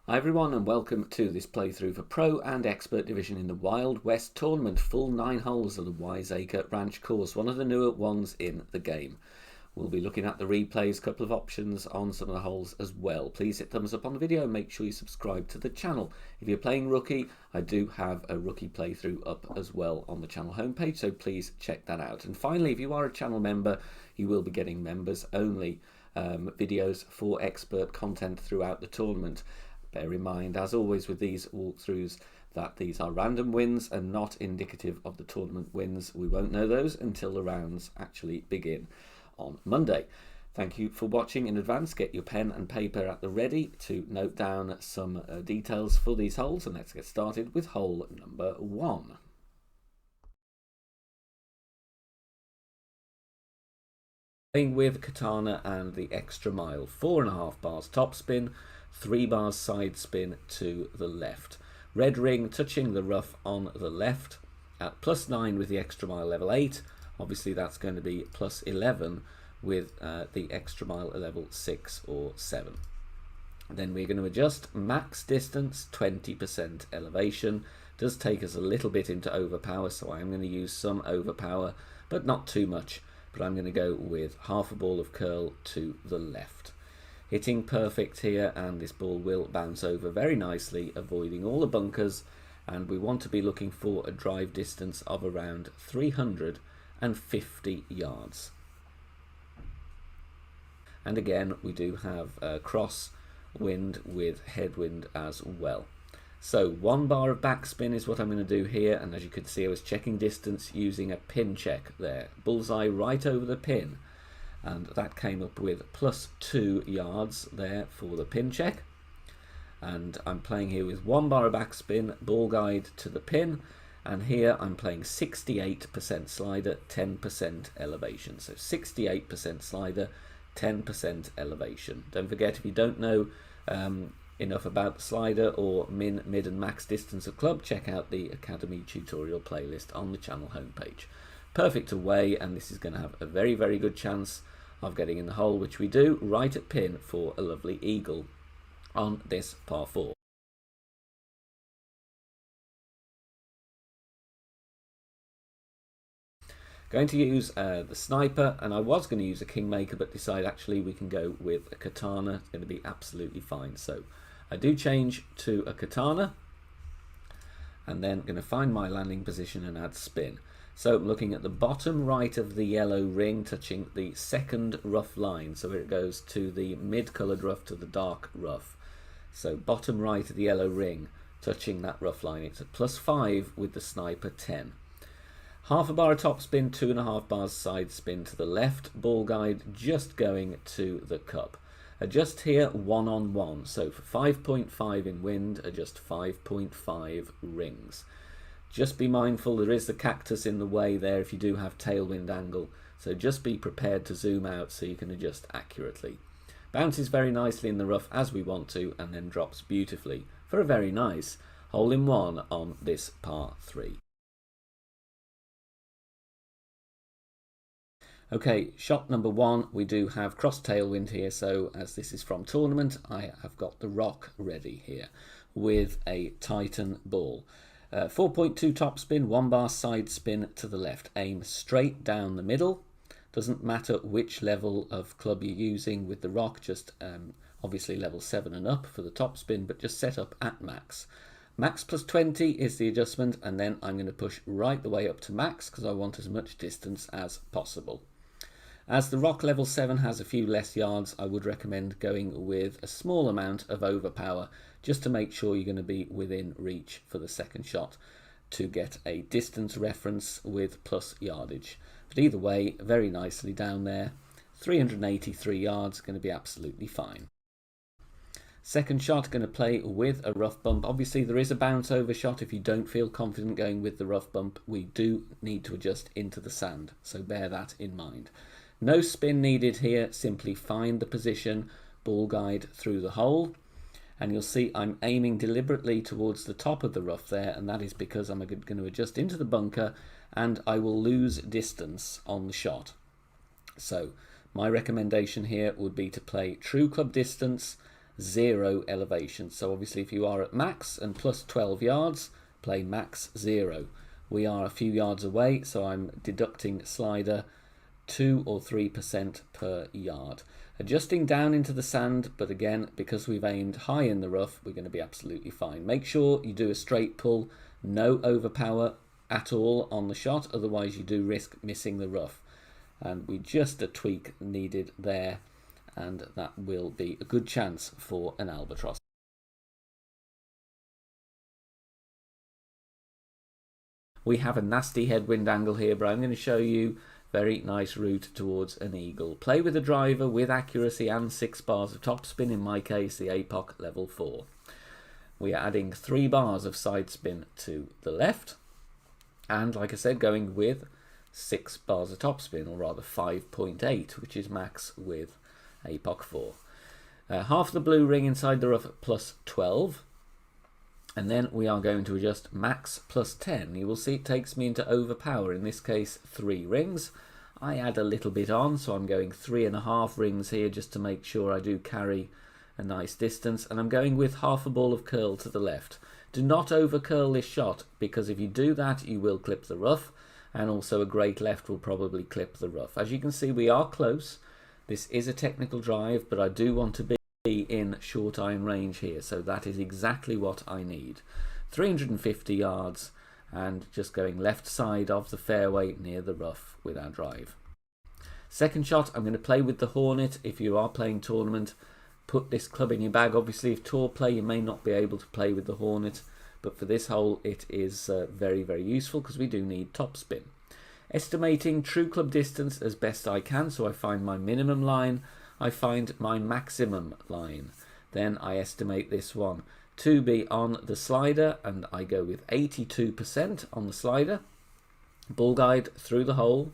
Hi everyone and welcome to this playthrough for Pro and Expert Division in the Wild West Tournament. Full 9 holes of the Wiseacre Ranch course, one of the newer ones in the game. We'll be looking at the replays, a couple of options on some of the holes as well. Please hit thumbs up on the video and make sure you subscribe to the channel. If you're playing rookie, I do have a rookie playthrough up as well on the channel homepage, so please check that out. And finally, if you are a channel member, you will be getting members only videos for expert content throughout the tournament. Bear in mind, as always with these walkthroughs, that these are random wins and not indicative of the tournament wins. We won't know those until the rounds actually begin on Monday. Thank you for watching in advance. Get your pen and paper at the ready to note down some details for these holes, and let's get started with hole number 1. Playing with Katana and the extra mile, 4.5 bars topspin, 3 bars side spin to the left. Red ring touching the rough on the left at +9 with the extra mile level 8. Obviously that's going to be +11 with the extra mile level 6 or 7. Then we're going to adjust max distance, 20% elevation. Does take us a little bit into overpower, so I'm going to use some overpower, but not too much. But I'm going to go with half a ball of curl to the left. Hitting perfect here, and this ball will bounce over very nicely, avoiding all the bunkers, and we want to be looking for a drive distance of around 350 yards. And again, we do have cross wind with headwind as well. So 1 bar of backspin is what I'm going to do here, and as you can see I was checking distance using a pin check there. Bullseye right over the pin, and that came up with +2 yards there for the pin check. And I'm playing here with 1 bar of backspin, ball guide to the pin, and here I'm playing 68% slider, 10% elevation. So 68% slider, 10% elevation. Don't forget, if you don't know enough about the slider or min, mid and max distance of club, check out the Academy tutorial playlist on the channel homepage. Perfect away, and this is going to have a very, very good chance of getting in the hole, which we do right at pin for a lovely eagle on this par 4. Going to use the sniper, and I was going to use a kingmaker but decided actually we can go with a katana. It's going to be absolutely fine. So I do change to a katana, and then going to find my landing position and add spin. So I'm looking at the bottom right of the yellow ring touching the second rough line, so it goes to the mid coloured rough to the dark rough. So bottom right of the yellow ring touching that rough line. It's at +5 with the sniper 10. Half a bar of top spin, 2.5 bars side spin to the left, ball guide just going to the cup. Adjust here 1 on 1, so for 5.5 in wind, adjust 5.5 rings. Just be mindful there is the cactus in the way there if you do have tailwind angle, so just be prepared to zoom out so you can adjust accurately. Bounces very nicely in the rough as we want to, and then drops beautifully for a very nice hole-in-one on this par 3. Okay, shot number 1, we do have cross tailwind here, so as this is from tournament, I have got the rock ready here with a Titan ball. 4.2 top spin, 1 bar side spin to the left. Aim straight down the middle. Doesn't matter which level of club you're using with the rock, just obviously level 7 and up for the top spin, but just set up at max. Max +20 is the adjustment, and then I'm going to push right the way up to max because I want as much distance as possible. As the rock level 7 has a few less yards, I would recommend going with a small amount of overpower just to make sure you're going to be within reach for the second shot to get a distance reference with plus yardage. But either way, very nicely down there, 383 yards, going to be absolutely fine. Second shot, going to play with a rough bump. Obviously there is a bounce over shot. If you don't feel confident going with the rough bump, we do need to adjust into the sand, so bear that in mind. No spin needed here, simply find the position, ball guide through the hole, and you'll see I'm aiming deliberately towards the top of the rough there, and that is because I'm going to adjust into the bunker and I will lose distance on the shot. So my recommendation here would be to play true club distance 0 elevation. So obviously if you are at max and plus 12 yards, play max 0. We are a few yards away, so I'm deducting slider 2 or 3% per yard. Adjusting down into the sand, but again, because we've aimed high in the rough, we're going to be absolutely fine. Make sure you do a straight pull, no overpower at all on the shot, otherwise you do risk missing the rough. And we just a tweak needed there, and that will be a good chance for an albatross. We have a nasty headwind angle here, but I'm going to show you very nice route towards an eagle. Play with the driver with accuracy and 6 bars of topspin, in my case the APOC level 4. We are adding 3 bars of side spin to the left, and like I said, going with 6 bars of topspin, or rather 5.8, which is max with APOC 4. Half the blue ring inside the rough at plus 12. And then we are going to adjust max plus 10. You will see it takes me into overpower, in this case 3 rings. I add a little bit on, so I'm going 3.5 rings here just to make sure I do carry a nice distance. And I'm going with half a ball of curl to the left. Do not over curl this shot, because if you do that you will clip the rough, and also a great left will probably clip the rough. As you can see, we are close. This is a technical drive, but I do want to be in short iron range here, so that is exactly what I need. 350 yards, and just going left side of the fairway near the rough with our drive. Second shot, I'm going to play with the Hornet. If you are playing tournament, put this club in your bag. Obviously if tour play you may not be able to play with the Hornet, but for this hole it is very useful, because we do need topspin. Estimating true club distance as best I can, so I find my minimum line, I find my maximum line. Then I estimate this one to be on the slider, and I go with 82% on the slider. Ball guide through the hole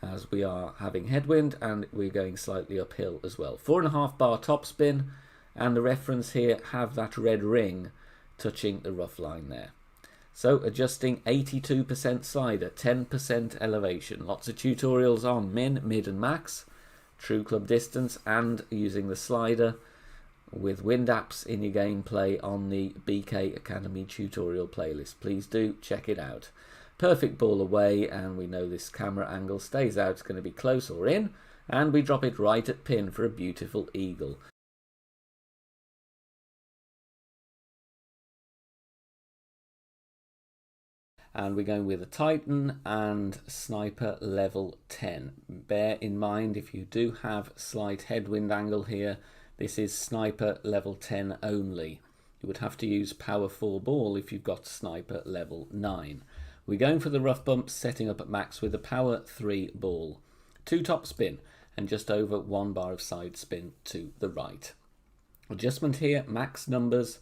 as we are having headwind, and we're going slightly uphill as well. 4.5 bar topspin, and the reference here have that red ring touching the rough line there. So adjusting 82% slider, 10% elevation. Lots of tutorials on min, mid and max. True club distance, and using the slider with wind apps in your gameplay on the BK Academy tutorial playlist. Please do check it out. Perfect ball away, and we know this camera angle stays out, it's going to be close or in, and we drop it right at pin for a beautiful eagle. And we're going with a Titan and sniper level 10. Bear in mind, if you do have slight headwind angle here, this is sniper level 10 only. You would have to use power 4 ball if you've got sniper level 9. We're going for the rough bumps, setting up at max with a power 3 ball. 2 top spin and just over 1 bar of side spin to the right. Adjustment here, max numbers,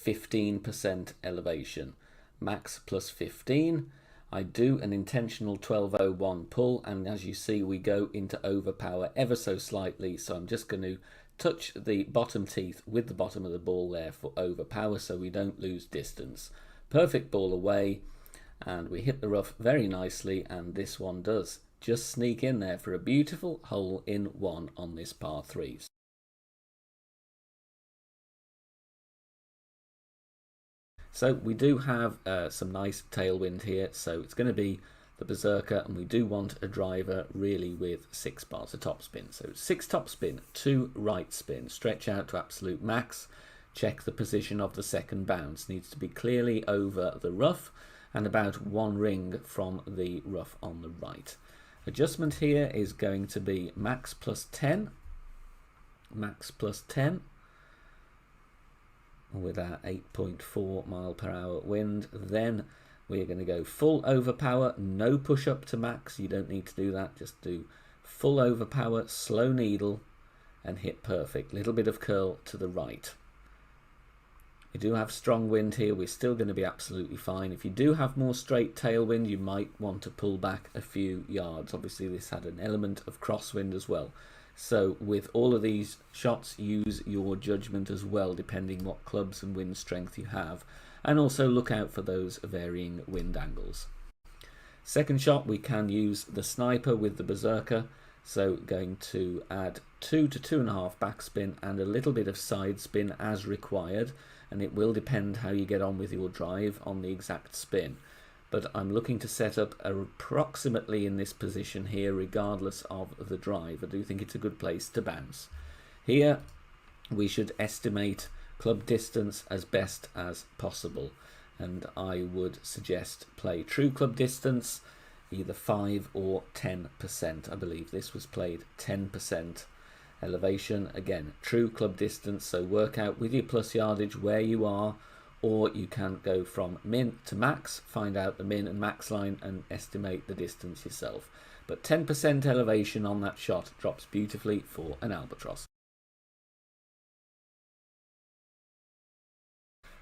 15% elevation. Max plus 15. I do an intentional 1201 pull, and as you see we go into overpower ever so slightly, so I'm just going to touch the bottom teeth with the bottom of the ball there for overpower so we don't lose distance. Perfect ball away, and we hit the rough very nicely, and this one does just sneak in there for a beautiful hole in one on this par 3s. So we do have some nice tailwind here, so it's going to be the Berserker, and we do want a driver really with 6 bars of topspin. So 6 topspin, 2 right spin, stretch out to absolute max, check the position of the second bounce, needs to be clearly over the rough and about 1 ring from the rough on the right. Adjustment here is going to be max plus 10, max plus 10. With our 8.4 mile per hour wind. Then we're going to go full overpower, no push up to max, you don't need to do that, just do full overpower, slow needle and hit perfect. Little bit of curl to the right. We do have strong wind here, we're still going to be absolutely fine. If you do have more straight tailwind you might want to pull back a few yards. Obviously this had an element of crosswind as well. So with all of these shots, use your judgment as well, depending what clubs and wind strength you have, and also look out for those varying wind angles. Second shot, we can use the sniper with the Berserker, So going to add 2 to 2.5 backspin and a little bit of side spin as required, and it will depend how you get on with your drive on the exact spin. But I'm looking to set up approximately in this position here regardless of the drive. I do think it's a good place to bounce. Here we should estimate club distance as best as possible, and I would suggest play true club distance, either 5 or 10%. I believe this was played 10%. Elevation, again, true club distance, so work out with your plus yardage where you are, or you can go from min to max, find out the min and max line and estimate the distance yourself. But 10% elevation on that shot drops beautifully for an albatross.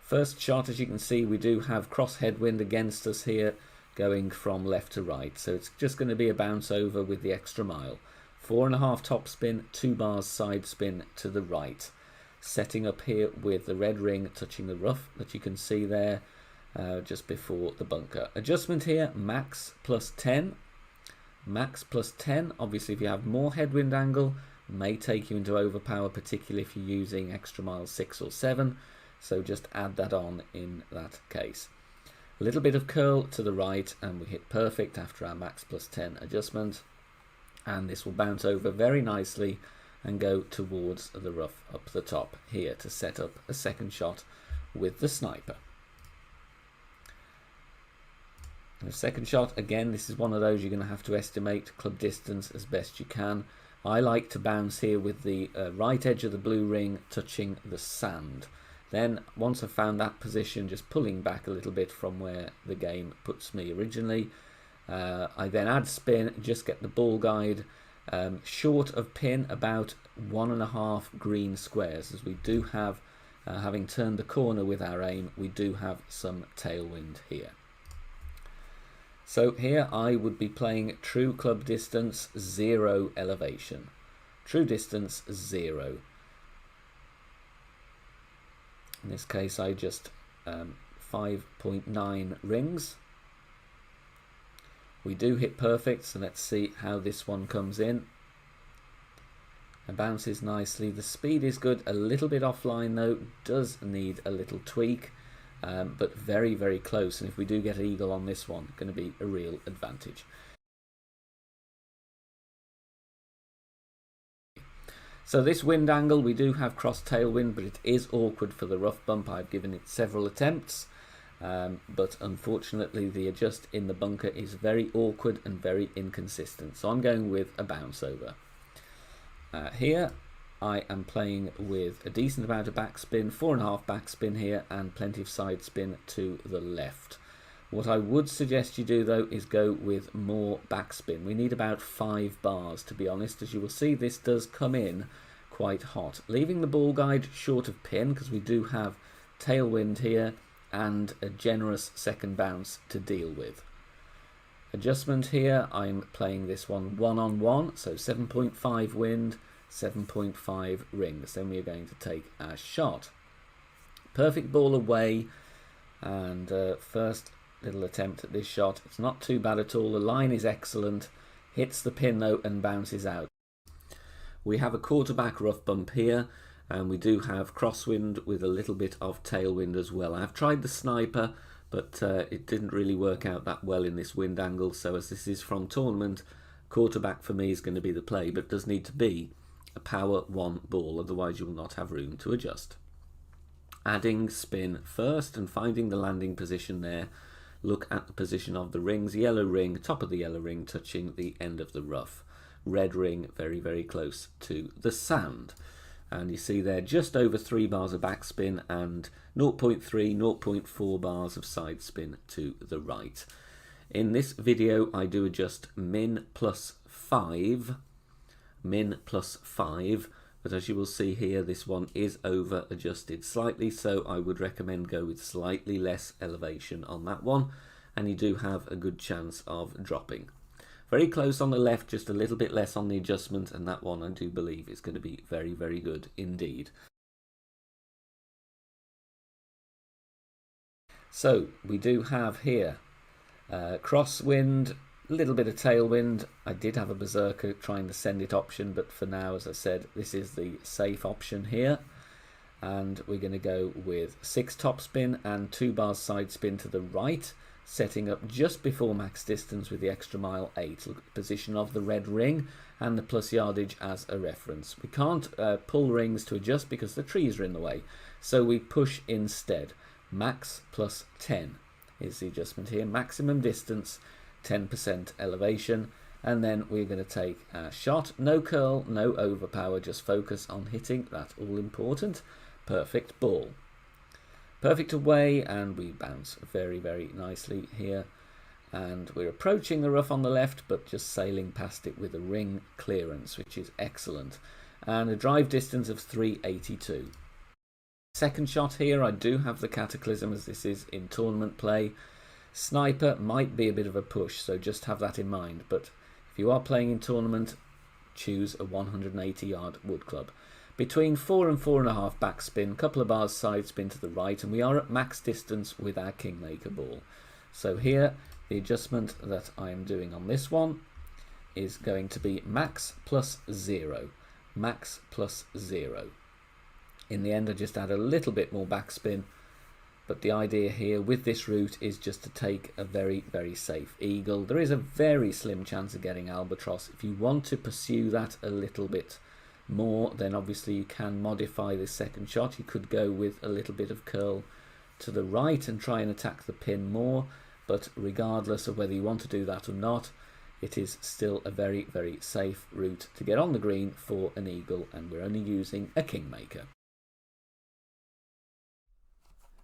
First shot, as you can see, we do have cross headwind against us here, going from left to right, so it's just going to be a bounce over with the extra mile. 4.5 top spin, 2 bars side spin to the right. Setting up here with the red ring touching the rough that you can see there just before the bunker. Adjustment here, max plus 10. Max plus 10, obviously if you have more headwind angle, may take you into overpower, particularly if you're using extra mile 6 or 7, so just add that on in that case. A little bit of curl to the right and we hit perfect after our max plus 10 adjustment, and this will bounce over very nicely and go towards the rough up the top here to set up a second shot with the sniper. The second shot, again, this is one of those you're going to have to estimate club distance as best you can. I like to bounce here with the right edge of the blue ring touching the sand. Then once I've found that position, just pulling back a little bit from where the game puts me originally, I then add spin, just get the ball guide short of pin, about 1.5 green squares, as we do have, having turned the corner with our aim, we do have some tailwind here. So here I would be playing true club distance, 0 elevation. True distance, 0. In this case I just 5.9 rings. We do hit perfect, so let's see how this one comes in. It bounces nicely. The speed is good, a little bit offline though, does need a little tweak, but very, very close. And if we do get an eagle on this one, going to be a real advantage. So this wind angle, we do have cross tailwind, but it is awkward for the rough bump. I've given it several attempts. But unfortunately the adjust in the bunker is very awkward and very inconsistent, so I'm going with a bounce over. Here I am playing with a decent amount of backspin, 4.5 backspin here and plenty of side spin to the left. What I would suggest you do though is go with more backspin. We need about 5 bars, to be honest. As you will see, this does come in quite hot. Leaving the ball guide short of pin because we do have tailwind here and a generous second bounce to deal with. Adjustment here, I'm playing this one 1-on-1, so 7.5 wind, 7.5 rings. Then we are going to take our shot. Perfect ball away, and first little attempt at this shot. It's not too bad at all. The line is excellent. Hits the pin though and bounces out. We have a quarterback rough bump here, and we do have crosswind with a little bit of tailwind as well. I've tried the sniper, but it didn't really work out that well in this wind angle. So as this is from tournament, quarterback for me is going to be the play, but does need to be a power 1 ball, otherwise you will not have room to adjust. Adding spin first and finding the landing position there. Look at the position of the rings. Yellow ring, top of the yellow ring touching the end of the rough. Red ring very, very close to the sand. And you see there just over 3 bars of backspin and 0.3, 0.4 bars of side spin to the right. In this video I do adjust min plus 5, but as you will see here, this one is over adjusted slightly, so I would recommend go with slightly less elevation on that one, and you do have a good chance of dropping. Very close on the left, just a little bit less on the adjustment, and that one I do believe is going to be very, very good indeed. So we do have here crosswind, little bit of tailwind. I did have a Berserker trying the send it option, but for now, as I said, this is the safe option here. And we're going to go with 6 topspin and 2 bars side spin to the right, setting up just before max distance with the extra mile 8. Look at the position of the red ring and the plus yardage as a reference. We can't pull rings to adjust because the trees are in the way, so we push instead. Max plus 10 is the adjustment here. Maximum distance, 10% elevation, and then we're going to take a shot. No curl, no overpower, just focus on hitting that all important perfect ball. Perfect away, and we bounce very, very nicely here. And we're approaching the rough on the left, but just sailing past it with a ring clearance, which is excellent. And a drive distance of 382. Second shot here, I do have the Cataclysm as this is in tournament play. Sniper might be a bit of a push, so just have that in mind. But if you are playing in tournament, choose a 180-yard wood club. Between 4 and 4.5 backspin, couple of bars side spin to the right, and we are at max distance with our Kingmaker ball. So here, the adjustment that I am doing on this one is going to be max plus 0. Max plus 0. In the end, I just add a little bit more backspin, but the idea here with this route is just to take a very, very safe eagle. There is a very slim chance of getting albatross. If you want to pursue that a little bit more, then obviously you can modify this second shot. You could go with a little bit of curl to the right and try and attack the pin more, but regardless of whether you want to do that or not, it is still a very, very safe route to get on the green for an eagle, and we're only using a Kingmaker.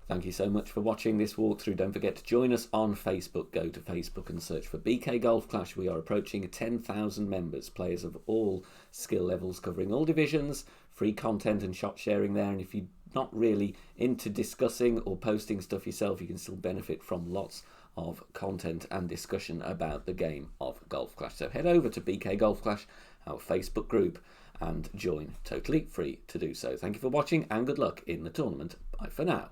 Thank you so much for watching this walkthrough. Don't forget to join us on Facebook. Go to Facebook and search for BK Golf Clash. We are approaching 10,000 members, players of all skill levels, covering all divisions, free content and shot sharing there. And if you're not really into discussing or posting stuff yourself, you can still benefit from lots of content and discussion about the game of Golf Clash. So head over to BK Golf Clash, our Facebook group, and join. Totally free to do so. Thank you for watching and good luck in the tournament. Bye for now.